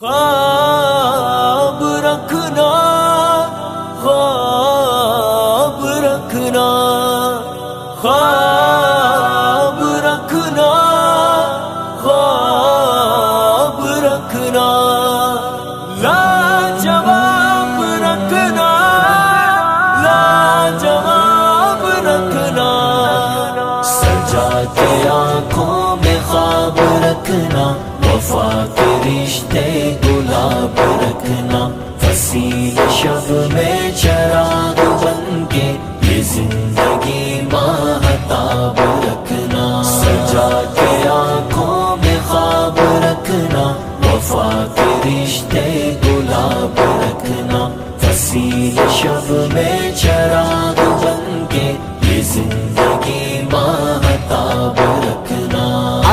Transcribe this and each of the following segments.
خواب رکھنا، خواب رکھنا، خواب رکھنا، خواب رکھنا، لاجواب رکھنا، لاجواب رکھنا، سجا کے آنکھوں میں خواب رکھنا، وفا کے رشتے گلاب رکھنا، فصیل شب میں چراغ بن کے یہ زندگی ماہتاب رکھنا، سجا کے آنکھوں میں خواب رکھنا، وفا کے رشتے گلاب رکھنا، فصیل شب میں چراغ بن کے یہ زندگی ماہتاب رکھنا،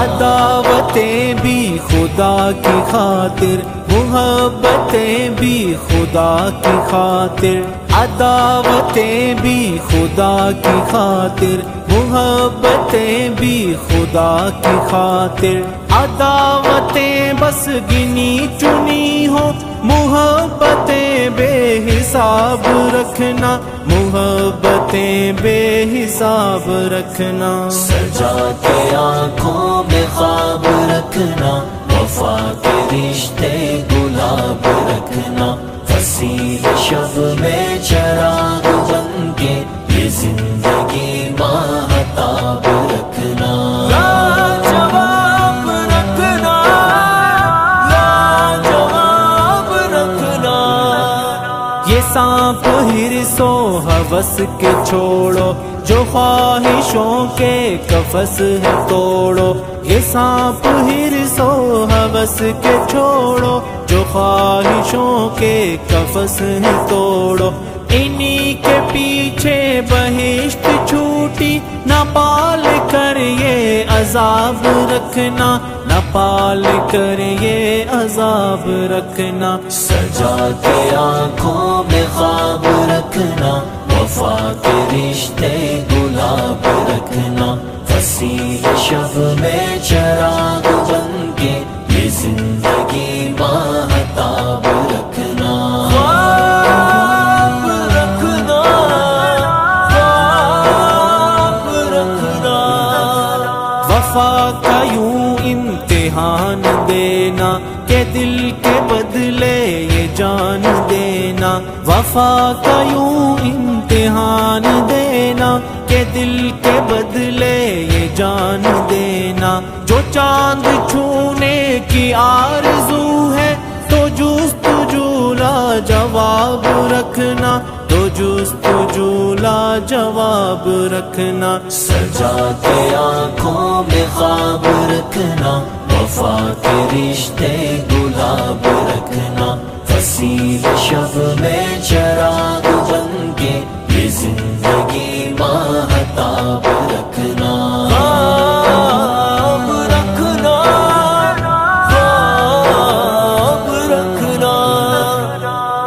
عداوتیں بھی خدا کی خاطر، محبتیں بھی خدا کی خاطر، عداوتیں بھی خدا کی خاطر، محبتیں بھی خدا کی خاطر، عداوتیں بس گنی چنی ہو، محبتیں بے حساب رکھنا، محبتیں بے حساب رکھنا، سجا کے آنکھوں میں خواب رکھنا، وفا کے رشتے گلاب رکھنا، فصیل شب میں چراغ بن کے یہ زندگی ماہتاب رکھنا، لاجواب رکھنا، لاجواب رکھنا، یہ سانپ ہرس و ہوس کے چھوڑو، جو خواہشوں کے قفس ہے توڑو، یہ سانپ ہرس و ہوس کے چھوڑو، جو خواہشوں کے قفس ہے توڑو، انہی کے پیچھے بہشت چھوٹی، نہ پال کر یہ عذاب رکھنا، نہ پال کر یہ عذاب رکھنا، سجا کے آنکھوں میں خواب رکھنا، وفا کے رشتے گلاب رکھنا، فصیل شب میں چراغ بن کے یہ زندگی ماہتاب رکھنا، خواب رکھنا، خواب رکھنا، وفا کا یوں امتحان دینا کہ دل کے بدلے یہ جان دینا، وفا کا یوں امتحان دینا کہ دل کے بدلے یہ جان دینا، جو چاند چھونے کی آرزو ہے تو جستجو لاجواب رکھنا، تو جستجو لاجواب رکھنا، سجا کے آنکھوں میں خواب رکھنا، وفا کے رشتے گلاب رکھنا، فصیل شب میں چراغ بن کے یہ زندگی ماہتاب رکھنا، خواب رکھنا، خواب رکھنا،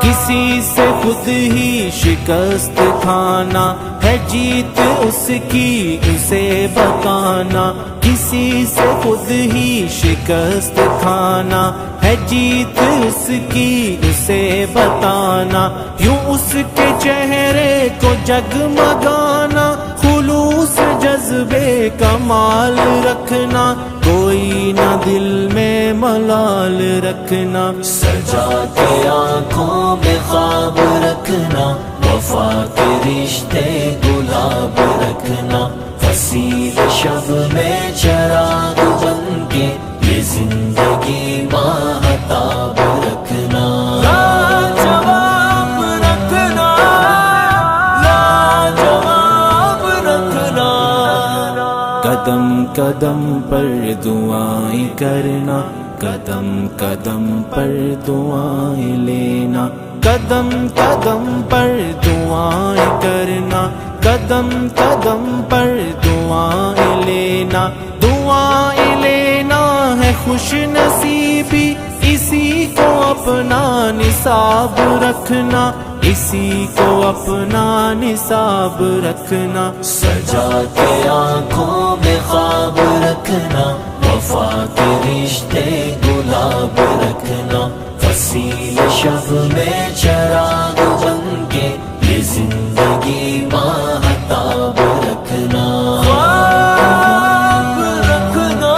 کسی سے خود ہی شکست کھانا ہے جیت اس کی اسے بتانا، کسی سے خود ہی شکست کھانا ہے جیت اس کی اسے بتانا، یوں اس کے چہرے کو جگمگانا، خلوص جذبے کمال رکھنا، کوئی نہ دل میں ملال رکھنا، سجا کے آنکھوں میں خواب رکھنا، وفا کے رشتے گلاب رکھنا، فصیل شب میں چراغ بن کے یہ زندگی ماہتاب رکھنا، لاجواب رکھنا، لاجواب رکھنا، قدم قدم پر دعائیں کرنا، قدم قدم پر دعائیں لینا، قدم قدم پر دعائیں کرنا، قدم قدم پر دعائیں لینا، دعائیں لینا ہے خوش نصیبی، اسی کو اپنا نصاب رکھنا، اسی کو اپنا نصاب رکھنا، سجا کے آنکھوں میں خواب رکھنا، وفا کے رشتے گلاب رکھنا، فصیل شب میں چراغ بن کے یہ زندگی ماہتاب رکھنا، خواب رکھنا،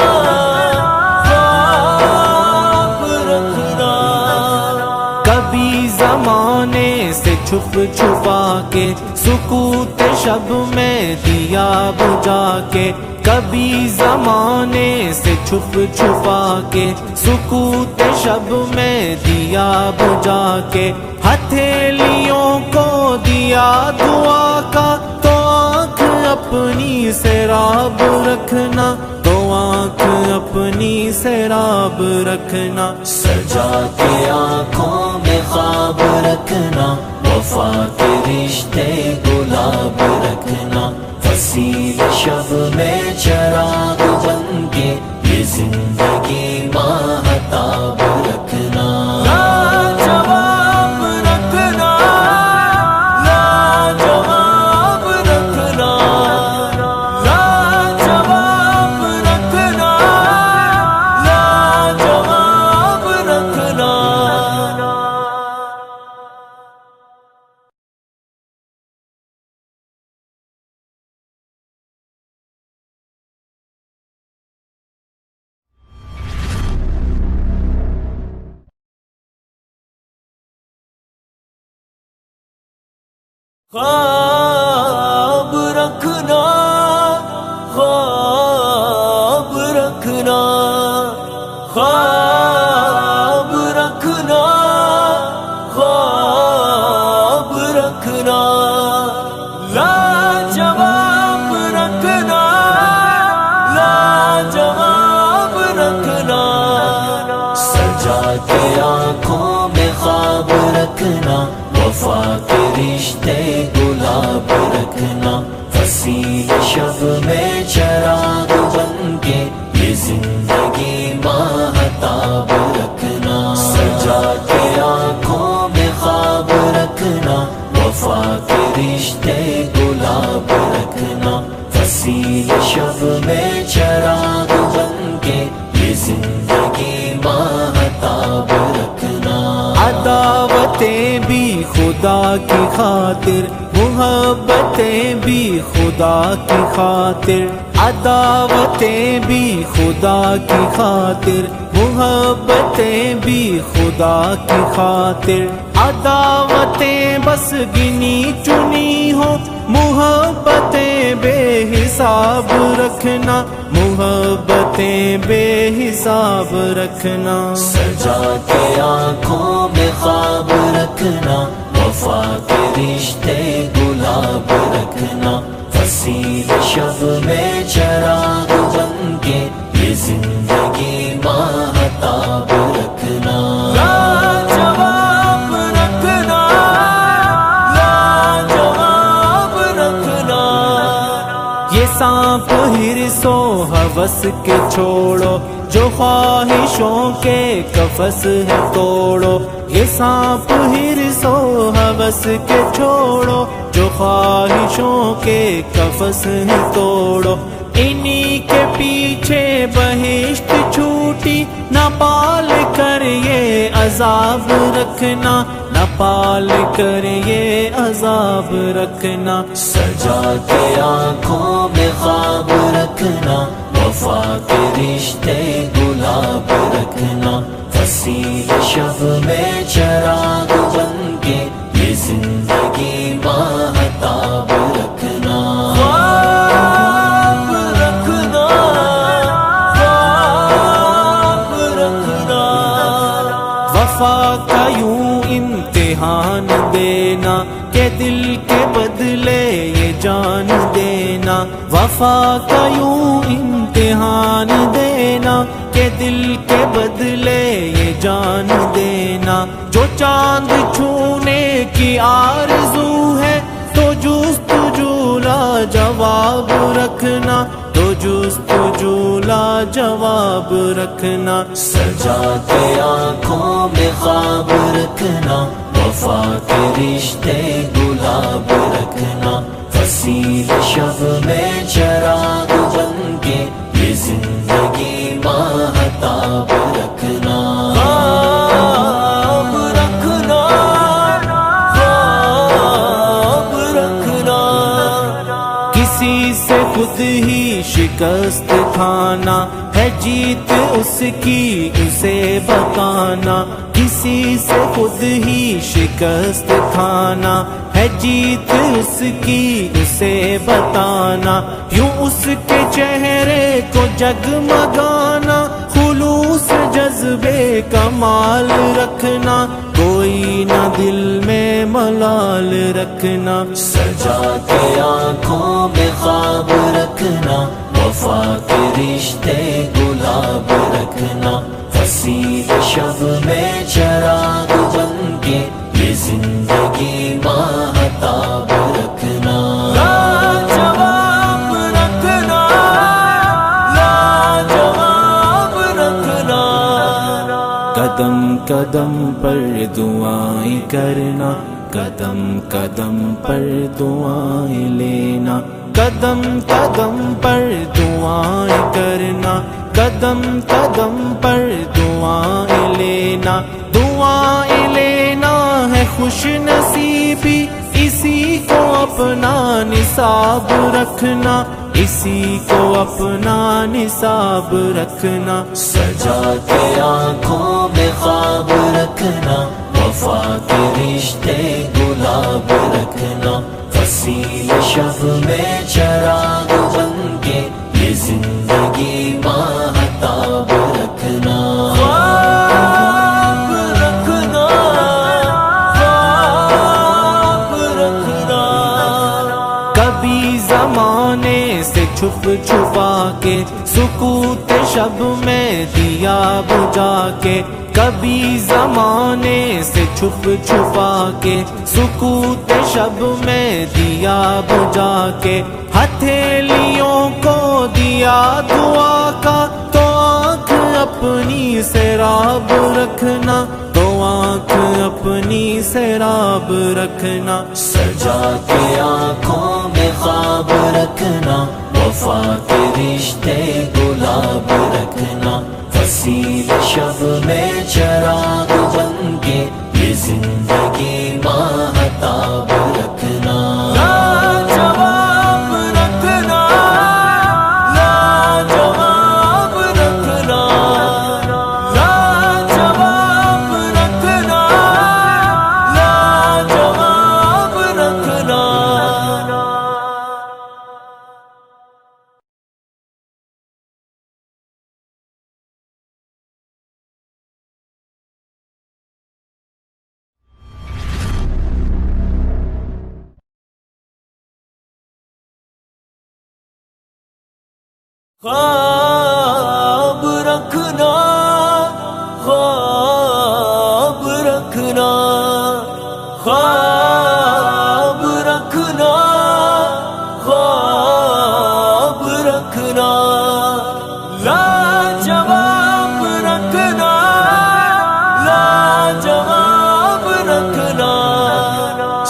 خواب رکھنا، کبھی زمانے سے چھپ چھپا کے سکوت شب میں دیا بجھا کے، کبھی زمانے سے چھپ چھپا کے سکوت شب میں دیا بجھا کے، ہتھیلیوں کو دیا دعا کا تو آنکھ اپنی سیراب رکھنا، تو آنکھ اپنی سیراب رکھنا، سجا کے آنکھوں میں خواب رکھنا، وفا کے رشتے گلاب رکھنا، فصیل شب میں چراغ بن کے یہ زندگی ماہتاب رکھنا، لاجواب رکھنا، لاجواب رکھنا، لاجواب رکھنا، لاجواب رکھنا۔ خواب رکھنا، خواب رکھنا، خواب رکھنا، خواب رکھنا، لاجواب رکھنا، لاجواب رکھنا، سجا کے آنکھوں میں خواب رکھنا، وفا کے رشتے گلاب رکھنا، فصیل شب میں چراغ بن کے یہ زندگی ماہتاب رکھنا، سجا کے آنکھوں میں خواب رکھنا، وفا کے رشتے گلاب رکھنا، فصیل شب میں چراغ بن کے یہ زندگی ماہتاب رکھنا، عداوتیں بھی خدا کی خاطر، محبتیں بھی خدا کی خاطر، عداوتیں بھی خدا کی خاطر، محبتیں بھی خدا کی خاطر، عداوتیں بس گنی چنی ہو، محبتیں بے حساب رکھنا، محبتیں بے حساب رکھنا، سجا کے آنکھوں میں خواب رکھنا، وفا کے رشتے گلاب رکھنا، فصیل شب میں چراغ بن کے یہ زندگی ماہتاب رکھنا، لاجواب رکھنا، لاجواب رکھنا، یہ سانپ ہرس و ہوس کے چھوڑو، جو خواہشوں کے قفس ہے توڑو، یہ سانپ ہرس و ہوس کے چھوڑو، جو خواہشوں کے قفس ہے توڑو، انہی کے پیچھے بہشت چھوٹی، نہ پال کر یہ عذاب رکھنا، نہ پال کر یہ عذاب رکھنا، سجا کے آنکھوں میں خواب رکھنا، وفا کے رشتے گلاب رکھنا، فصیل شب میں چراغ بن کے یہ زندگی ماہتاب رکھنا، خواب رکھنا، خواب رکھنا، وفا کا یوں امتحان دینا کہ دل کے بدلے یہ جان دینا، وفا کا یوں امتحان دینا کہ دل کے بدلے یہ جان دینا، جو چاند چھونے کی آرزو ہے تو جستجو لاجواب رکھنا، تو جستجو لاجواب رکھنا، سجا کے آنکھوں میں خواب رکھنا، وفا کے رشتے گلاب رکھنا، فصیل شب میں چراغ بن کے یہ زندگی ماہتاب رکھنا، خواب کسی سے خود ہی شکست کھانا ہے جیت اس کی اسے بتانا، کسی سے خود ہی شکست کھانا ہے جیت اس کی اسے بتانا، یوں اس کے چہرے کو جگمگانا، خلوص جذبے کمال رکھنا، کوئی نہ دل میں ملال رکھنا، سجا کے آنکھوں میں خواب رکھنا، وفا کے رشتے گلاب رکھنا، فصیل شب میں چراغ بن کے یہ زندگی ماہتاب رکھنا، لاجواب رکھنا، لاجواب رکھنا، قدم قدم پر دعائیں کرنا، قدم قدم پر دعائیں لینا، قدم قدم پر دعائیں کرنا، قدم قدم پر دعائیں لینا، دعائیں لینا ہے خوش نصیبی، اسی کو اپنا نصاب رکھنا، اسی کو اپنا نصاب رکھنا، سجا کے آنکھوں میں خواب رکھنا، وفا کے رشتے گلاب رکھنا، فصیل شب میں چراغ بن کے یہ زندگی ماہتاب رکھنا، خواب رکھنا، خواب رکھنا، کبھی زمانے سے چھپ چھپا کے سکوت شب میں دیا بجھا کے، کبھی زمانے سے چھپ چھپا کے سکوت شب میں دیا بجھا کے، ہتھیلیوں کو دیا دعا کا، تو آنکھ اپنی سیراب رکھنا، تو آنکھ اپنی سیراب رکھنا، سجا کے آنکھوں میں خواب رکھنا، وفا کے رشتے گلاب رکھنا، فصیل شب میں چراغ بن کے یہ زندگی ماہتاب رکھنا، لاجواب رکھنا، لاجواب رکھنا، لاجواب رکھنا، لاجواب رکھنا، خواب رکھنا، خواب رکھنا، خواب رکھنا، خواب رکھنا، لاجواب رکھنا، لاجواب رکھنا،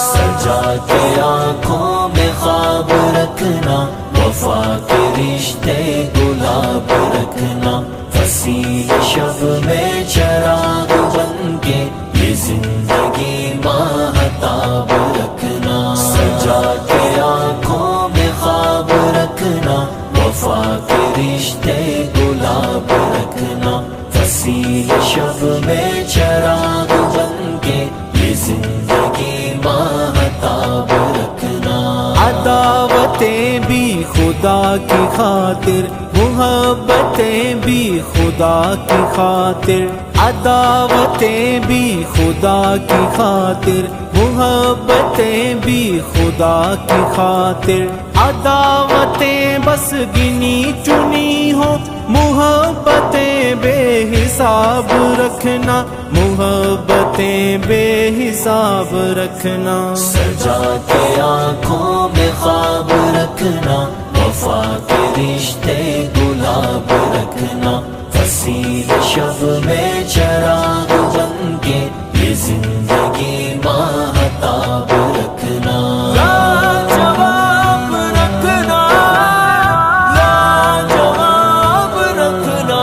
سجا کے آنکھوں میں خواب رکھنا، وفا کے رشتے گلاب رکھنا، فصیل شب میں چراغ بن کے یہ زندگی ماہتاب رکھنا، سجا کے آنکھوں میں خواب رکھنا، وفا کے رشتے گلاب رکھنا، فصیل شب میں چراغ بن کے یہ زندگی ماہتاب رکھنا، عداوتیں بھی خدا کی خاطر، محبتیں بھی خدا کی خاطر، عداوتیں بھی خدا کی خاطر، محبتیں بھی خدا کی خاطر، عداوتیں بس گنی چنی ہو، محبتیں بے حساب رکھنا، محبتیں بے حساب رکھنا، سجا کے آنکھوں میں خواب رکھنا، وفا کے رشتے گلاب رکھنا، فصیل شب میں چراغ بن کے یہ زندگی ماہتاب رکھنا، لاجواب رکھنا، لاجواب رکھنا،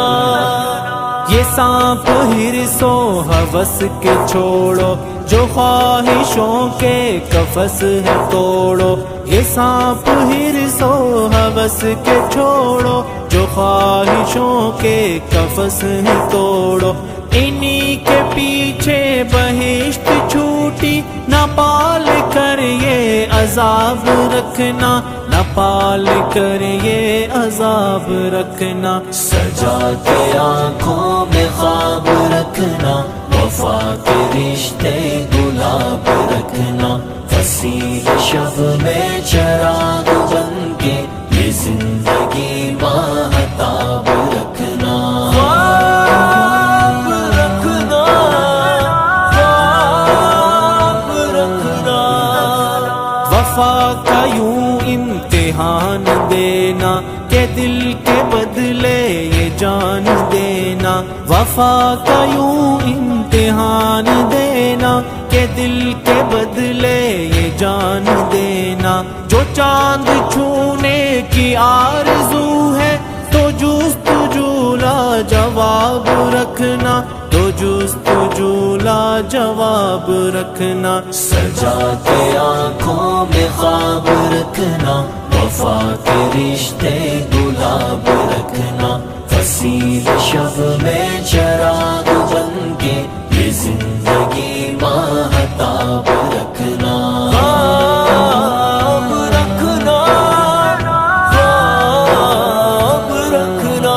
یہ سانپ ہرس و ہوس کے چھوڑو، جو خواہشوں کے قفس ہے توڑو، یہ سانپ حرص و ہوس کے چھوڑو، جو خواہشوں کے قفس ہیں توڑو، انہی کے پیچھے بہشت چھوٹی، نہ پال کر یہ عذاب رکھنا، نہ پال کر یہ عذاب رکھنا۔ سجا کے آنکھوں میں خواب رکھنا، وفا کے رشتے گلاب رکھنا، فصیل شب میں چراغ بن کے یہ زندگی ماہتاب رکھنا۔ خواب رکھنا، خواب رکھنا، وفا کا یوں امتحان دینا کہ دل کے بدلے یہ جان دینا، وفا کا یوں امتحان دینا کہ دل کے بدلے یہ جان دینا۔ جو چاند چھونے کی آرزو ہے تو جستجو لا جواب رکھنا، تو جستجو لا جواب رکھنا۔ سجا کے آنکھوں میں خواب رکھنا، وفا کے رشتے گلاب رکھنا، فصیل شب میں چراغ بن کے یہ زندگی ماہتاب رکھنا۔ خواب رکھنا، خواب رکھنا،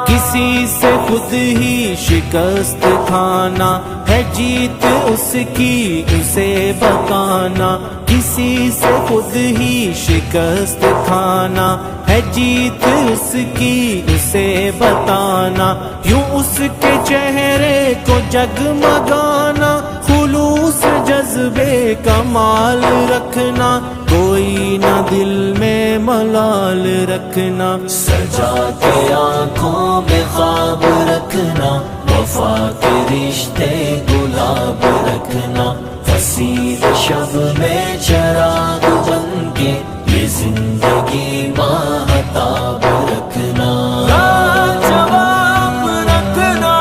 کسی سے خود ہی شکست کھانا ہے جیت اس کی اسے بتانا، کسی سے خود ہی شکست کھانا ہے جیت اس کی اسے بتانا، یوں اس کے چہرے کو جگمگانا، خلوص جذبے کمال رکھنا، کوئی نہ دل میں ملال رکھنا۔ سجا کے آنکھوں میں خواب رکھنا، وفا کے رشتے گلاب رکھنا، فصیل شب میں چراغ بن کے یہ زندگی ماہتاب رکھنا۔ لاجواب رکھنا،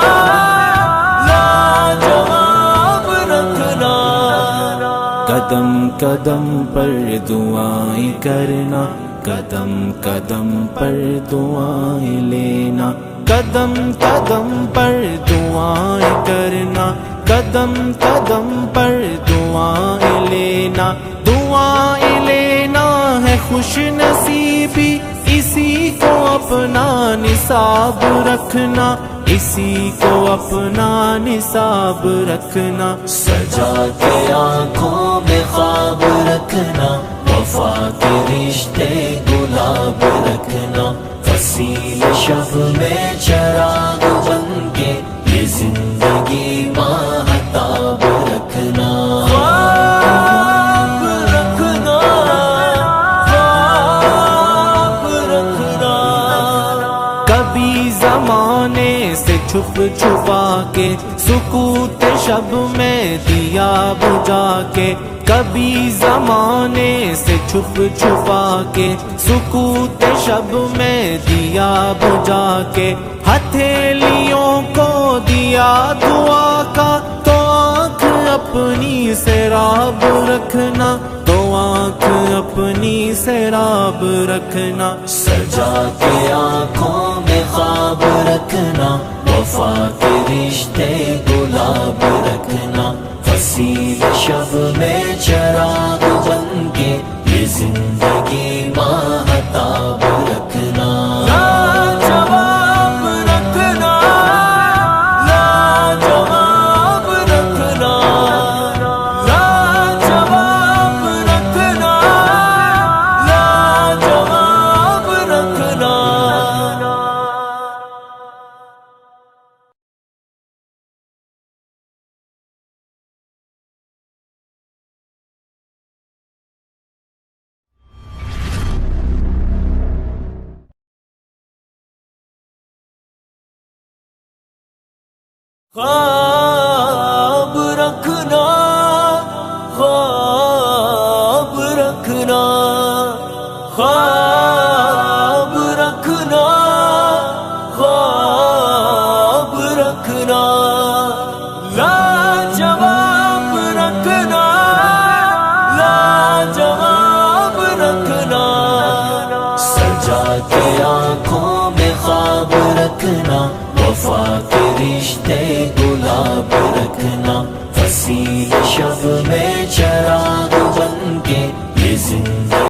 لاجواب رکھنا، قدم قدم پر دعائیں کرنا، قدم قدم پر دعائیں لینا، قدم قدم پر دعائیں کرنا، قدم قدم پر دعائیں لینا، دعائیں لینا ہے خوش نصیبی، اسی کو اپنا نصاب رکھنا، اسی کو اپنا نصاب رکھنا۔ سجا کے آنکھوں میں خواب رکھنا، وفا کے رشتے گلاب رکھنا، فصیل شب میں چراغ بن کے یہ زندگی ماہتاب رکھنا۔ خواب رکھنا، خواب رکھنا، کبھی زمانے سے چھپ چھپا کے سکوت شب میں دیا بجھا کے، کبھی زمانے سے چھپ چھپا کے سکوت شب میں دیا بجھا کے، ہتھیلیوں کو دیا دعا کا، تو آنکھ اپنی سیراب رکھنا، تو آنکھ اپنی سیراب رکھنا۔ سجا کے آنکھوں میں خواب رکھنا، وفا کے رشتے گلاب رکھنا، فصیل شب میں چراغ بن کے یہ زندگی ماہتاب رکھنا۔ لاجواب رکھنا، لاجواب رکھنا، لاجواب رکھنا، لاجواب رکھنا۔ خواب رکھنا، خواب رکھنا، خواب رکھنا، خواب رکھنا، لاجواب رکھنا، لاجواب گلاب رکھنا، فصیل شب میں چراغ